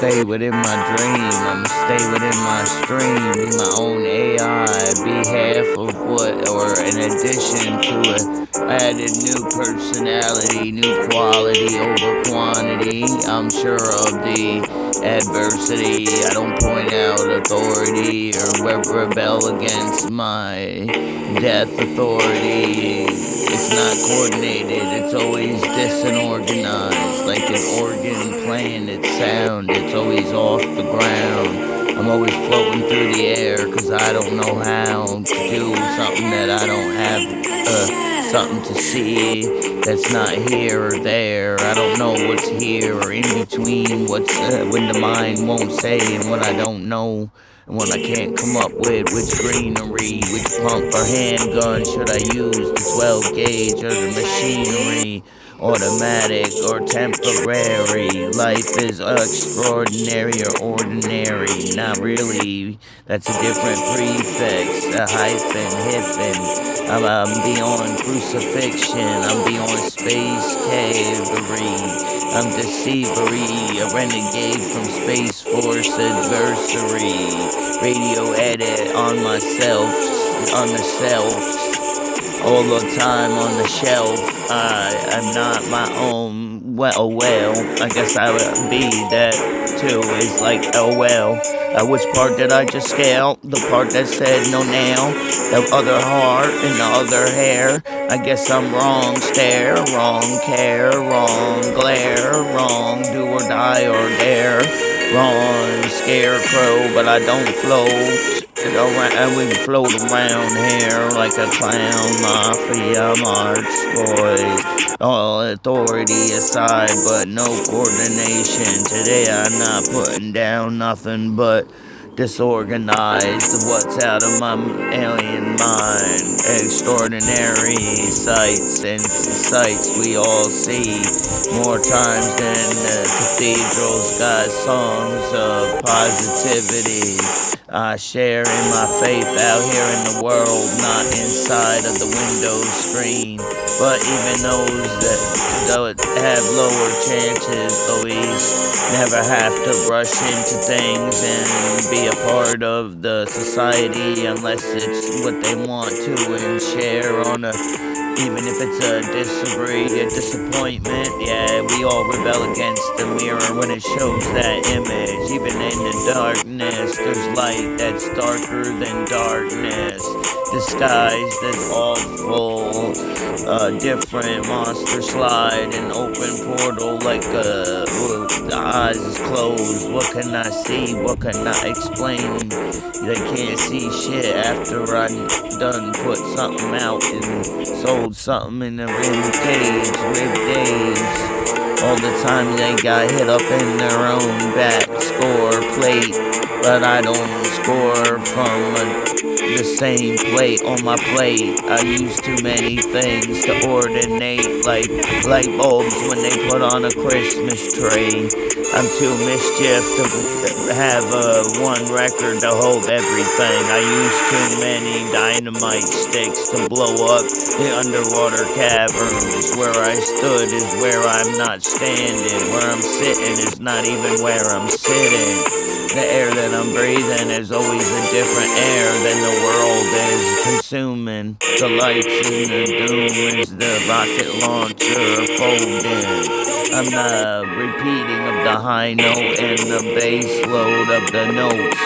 Stay within my dream, I'ma stay within my stream, be my own AI, be half of what, or in addition to it. Added new personality, new quality over quantity. I'm sure of the adversity. I don't point out authority or rebel against my death authority. It's not coordinated, it's always disorganized, like an organ playing its sound. It's always off the ground. I'm always floating through the air because I don't know how to do something that I don't have something to see that's not here or there. I don't know what's here or in between what's when the mind won't say and what I don't know. And when I can't come up with which greenery, which pump or handgun should I use, the 12 gauge or the machinery, automatic or temporary. Life is extraordinary or ordinary. Not really. That's a different prefix, a hyphen, hyphen. I'm beyond crucifixion. I'm beyond space cavery. I'm deceivery, a renegade from Space Force adversary. Radio edit on myself, on the self all the time on the shelf. I'm not my own. Well, I guess I would be that too. It's like, oh well. Which part did I just scale? The part that said no nail, the other heart and the other hair. I guess I'm wrong. Stare, wrong care, wrong glare, wrong do or die or dare. Wrong scarecrow, but I don't float. And we float around here like a clown mafia march boys. All authority aside, but no coordination. Today I'm not putting down nothing but disorganized. What's out of my alien mind? Extraordinary sights and sights we all see more times than the cathedrals got songs of positivity. I share in my faith out here in the world, not inside of the window screen. But even those that don't have lower chances always never have to rush into things and be a part of the society unless it's what they want to and share on a even if it's a disagree, a disappointment. Yeah, we all rebel against the mirror when it shows that image. Even in the darkness, there's light that's darker than darkness. Disguised as awful, different monster slide an open portal like the eyes is closed. What can I see? What can I explain? They can't see shit after I done put something out and sold something in the rib cage, rib days. All the time they got hit up in their own back score plate, but I don't score from the same plate on my plate. I use too many things to ordinate, like light bulbs when they put on a Christmas tree. I'm too mischief to have one record to hold everything. I use too many dynamite sticks to blow up the underwater caverns. Where I stood is where I'm not standing. Where I'm sitting is not even where I'm sitting. The air that I'm breathing is always a different air than the world is consuming. The lights in the doom is the rocket launcher folding. I'm not repeating of the high note and the bass load of the notes.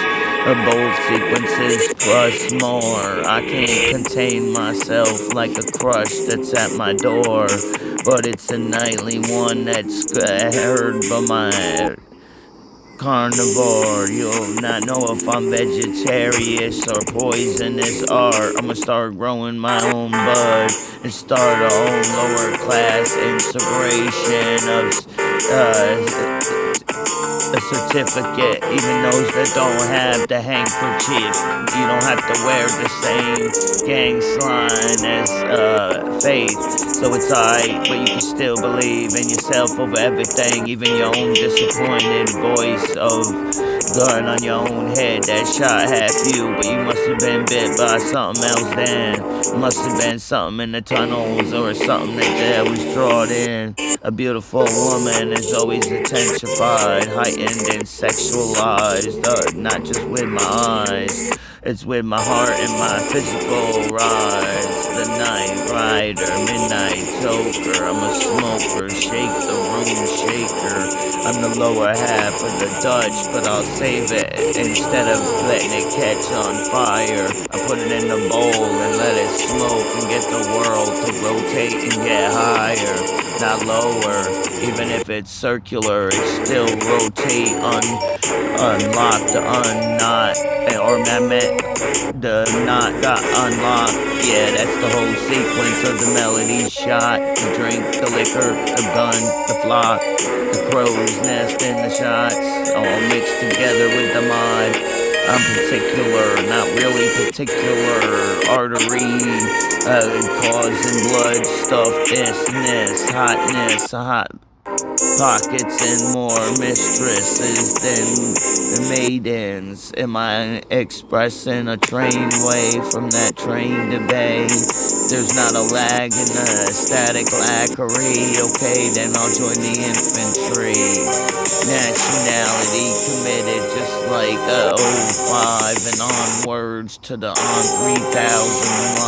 Of both sequences plus more. I can't contain myself like a crush that's at my door. But it's a nightly one that's heard by my carnivore. You'll not know if I'm vegetarian or poisonous art. I'ma start growing my own bud and start a own lower class inspiration of a certificate, even those that don't have the handkerchief. You don't have to wear the same gang sign as faith, so it's alright, but you can still believe in yourself over everything, even your own disappointed voice of gun on your own head that shot half you, but you must have been bit by something else then. Must have been something in the tunnels or something that was drawn in. A beautiful woman is always intensified, heightened heightened and sexualized, not just with my eyes. It's with my heart and my physical rise. The night rider, midnight toker. I'm a smoker, shake the room shaker. I'm the lower half of the Dutch, but I'll save it instead of letting it catch on fire. I put it in the bowl and let it smoke and get the world to rotate and get higher, not lower. Even if it's circular, it still rotate, unlock the unknot, or I meant the knot got unlocked. Yeah, that's the whole sequence of the melody shot. The drink, the liquor, the gun, the flock, the crow's nest and the shots, all mixed together with the mod. I'm particular, not really particular. Artery, causing blood stuff, this, hotness, hot pockets and more mistresses than the maidens. Am I expressing a train way from that train to bay? There's not a lag in the static lacquery. Okay, then I'll join the infantry. Nationality committed just like '05 and onwards to the on 3,000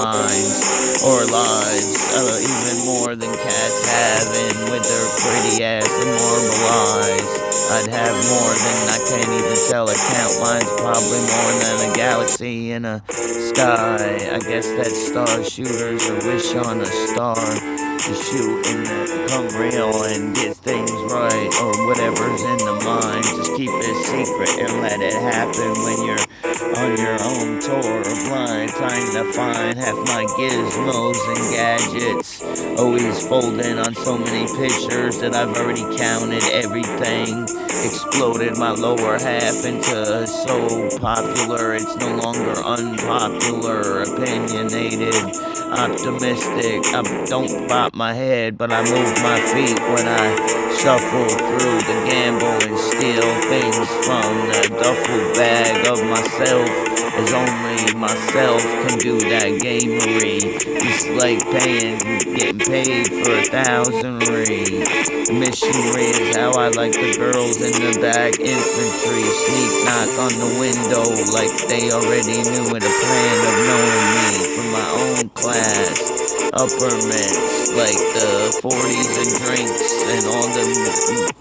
lines or lives, even more than cats having with their pretty ass and marble eyes. I'd have more than I can't even tell a count. Mine's probably more than a galaxy in a sky. I guess that star shooter's a wish on a star to shoot and come real and get things right, or whatever's in the mind. Just keep it secret and let it happen when you're on your own tour of blind, trying to find half my gizmos and gadgets. Always folding on so many pictures that I've already counted everything. Exploded my lower half into so popular, it's no longer unpopular. Opinionated, optimistic. I don't bop my head, but I move my feet when I shuffle through the gamble and steal things from the duffel bag of myself. As only myself can do that gamery. It's like getting paid for 1,000-ry. Missionary is how I like the girls in the back. Infantry sneak knock on the window like they already knew it. A plan of knowing me from my own class. Upper mints like the 40s and drinks and all the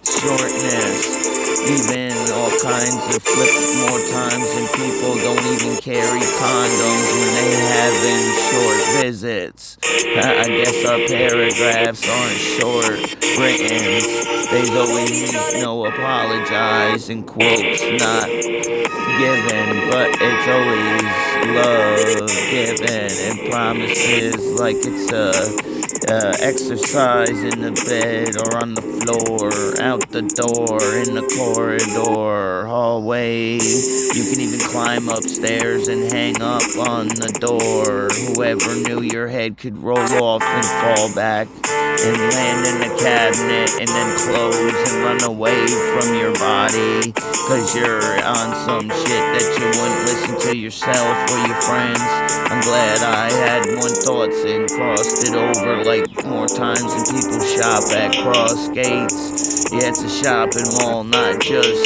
shortness. Even all kinds of flip more times than people don't even carry condoms when they having short visits. I guess our paragraphs aren't short written. There's always no apologize and quotes not given, but it's always love given and promises like it's a exercise in the bed or on the floor, out the door, in the corridor, hallway. You can even climb upstairs and hang up on the door. Whoever knew your head could roll off and fall back and land in the cabinet and then close and run away from your body, cause you're on some shit that you wouldn't listen to yourself or your friends. I'm glad I had one thoughts and crossed it over like more times than people shop at cross gates. Yeah, it's a shopping mall, not just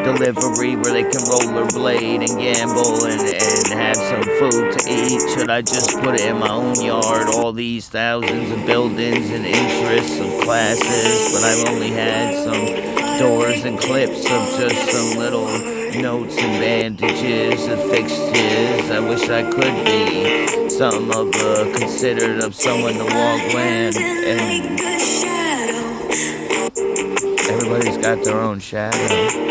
delivery where they can rollerblade and gamble and have some food to eat. Should I just put it in my own yard? All these thousands of buildings and interests of classes, but I've only had some doors and clips of just some little notes and bandages and fixtures. I wish I could be some of considered of someone to walk with, and everybody's got their own shadow.